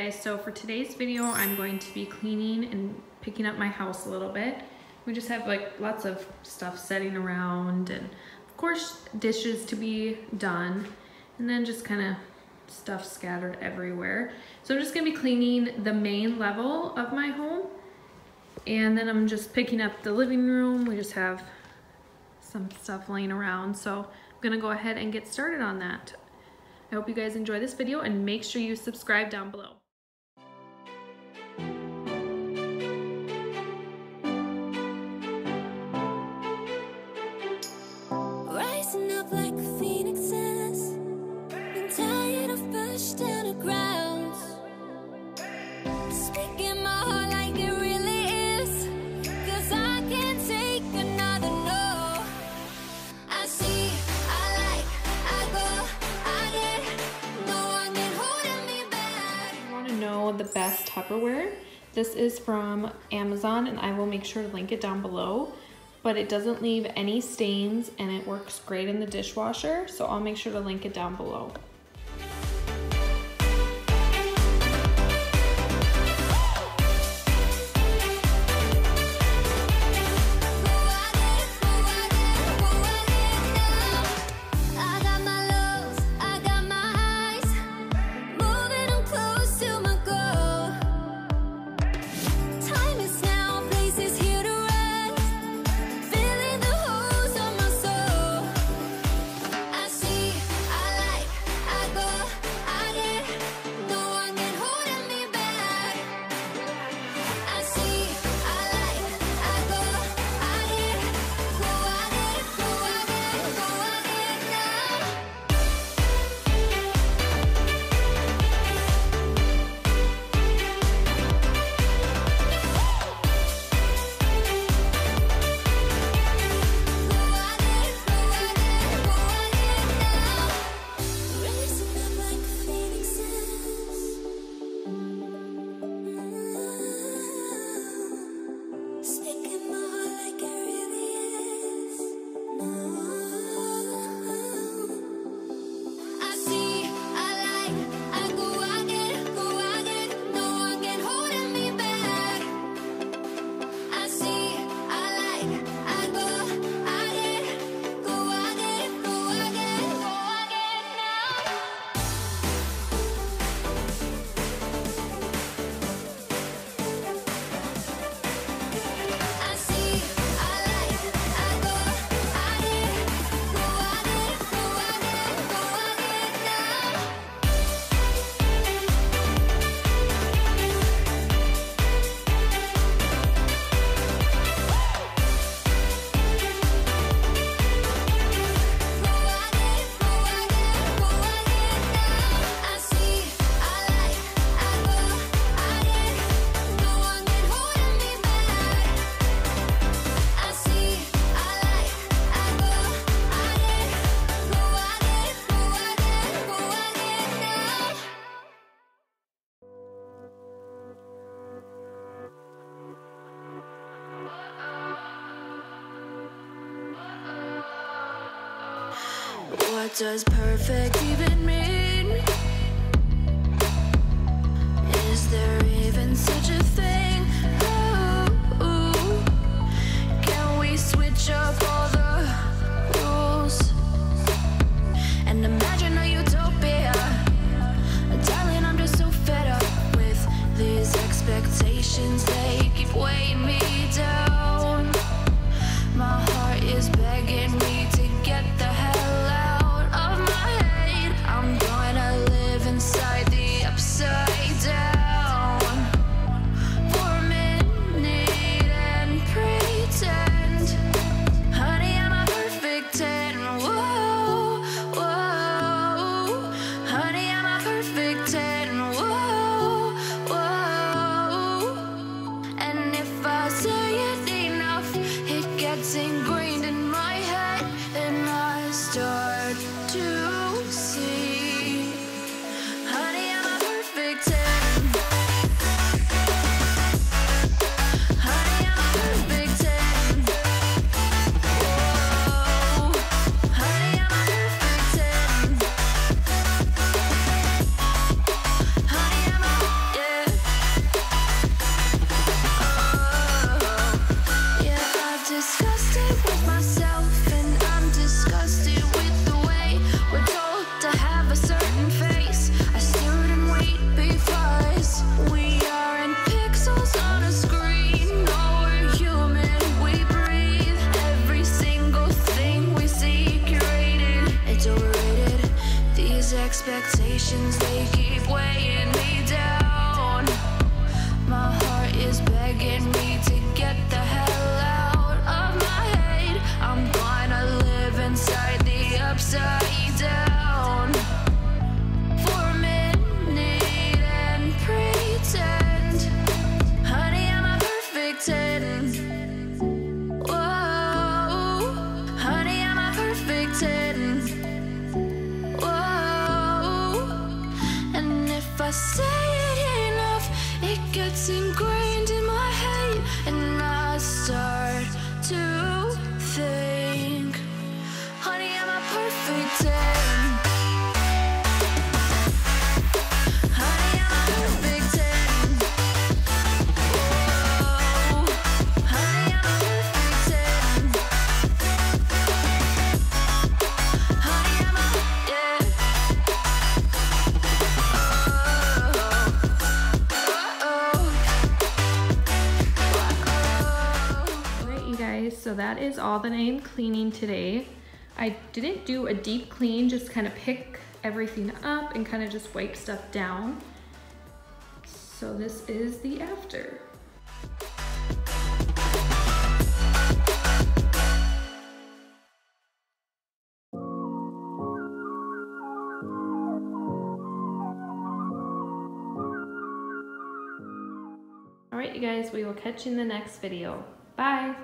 guys, so for today's video I'm going to be cleaning and picking up my house a little bit. We just have like lots of stuff sitting around and of course dishes to be done and then just kind of stuff scattered everywhere. So I'm just gonna be cleaning the main level of my home and then I'm just picking up the living room. We just have some stuff laying around, so I'm gonna go ahead and get started on that. I hope you guys enjoy this video and make sure you subscribe down below. Rising up like phoenixes, been tired of pushed down the ground. Speaking my heart like it really is, 'cause I can't take another no. I see, I like, I go, I get, no one can hold me back. If you want to know the best Tupperware, this is from Amazon and I will make sure to link it down below. But it doesn't leave any stains and it works great in the dishwasher, so I'll make sure to link it down below. What does perfect even mean? Is there even such a thing? Ooh, can we switch up all the rules and imagine a utopia? Darling, I'm just so fed up with these expectations. They keep weighing me down. My heart is begging me to get the hell out of my head. I'm gonna live inside the upside down. expectations, they keep weighing me down. My heart is begging me to get the hell out of my head. I'm gonna live inside the upside down for a minute and pretend, honey, I'm a perfect 10. Whoa, honey, I'm a perfect 10. Whoa, and if I say it enough, it gets ingrained in my head, and I start to think, honey, I'm a perfect 10. Honey, I'm a perfect 10. Whoa, honey, I'm a perfect 10. Honey, I'm a, yeah. Alright, you guys, so that is all that I am cleaning today. I didn't do a deep clean, just kind of pick everything up and kind of just wipe stuff down. So this is the after. Alright, you guys, we will catch you in the next video. Bye!